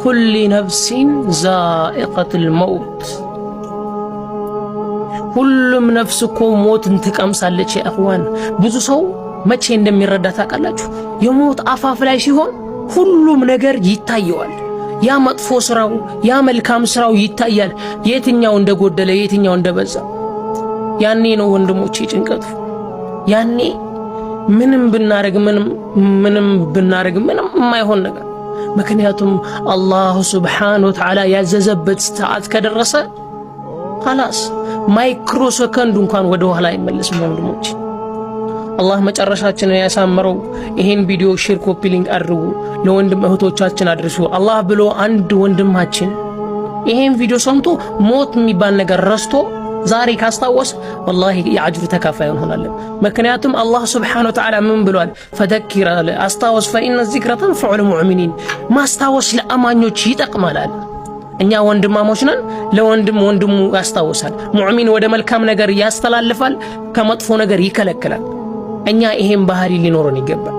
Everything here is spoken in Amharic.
ኩሊ ነፍሲን ዛኢቀቱል መውት ሁሉም ነፍስ እኮ ሞትን ትቀምሳለች። ያ እኽዋን ብዙ ሰው መቼ እንደሚረዳ ታውቃላችሁ? የሞት አፋፍ ላይ ሲሆን ሁሉም ነገር ይታየዋል። ያ መጥፎ ስራው ያ መልካም ስራው ይታያል። የትኛው እንደጎደለ የትኛው እንደበዛ ያኔ ነው ወንድሞቼ ጭንቀቱ። ያኔ ምንም ብናረግ ምንም የማይሆን ነገር። ምክንያቱም አላህ ሱብሓነሁ ወተዓላ ያዘዘበት ሰዓት ከደረሰ خلاص ማይክሮ ሰከንድ እንኳን ወደ ኋላ አይመለስም ወንድሞቼ። አላህ መጨረሻችንን ያሳምረው። ይሄን ቪዲዮ ሼር ኮፒ ሊንክ አድርጉ፣ ለወንድም እህቶቻችን አድርሱ። አላህ ብሎ አንድ ወንድማችን ይሄን ቪዲዮ ሰምቶ ሞት የሚባል ነገር ረስቶ ዛሬ ካስታወስ ወላሂ የአጅሩ ተካፋይ እንሆናለን። ምክንያቱም አላህ ሱብሓነሁ ወተዓላ ምን ብሏል? ፈዘኪር አስታወስ ፈኢነ ዚክረ ተንፈዑል ሙእሚኒን ማስታወስ ለአማኞች ይጠቅማል። እኛ ወንድማሞች ነን። ለወንድም ወንድሙ ያስታውሳል። ሙእሚን ወደ መልካም ነገር ያስተላልፋል፣ ከመጥፎ ነገር ይከለክላል። እኛ ይሄን ባህሪ ሊኖረን ይገባል።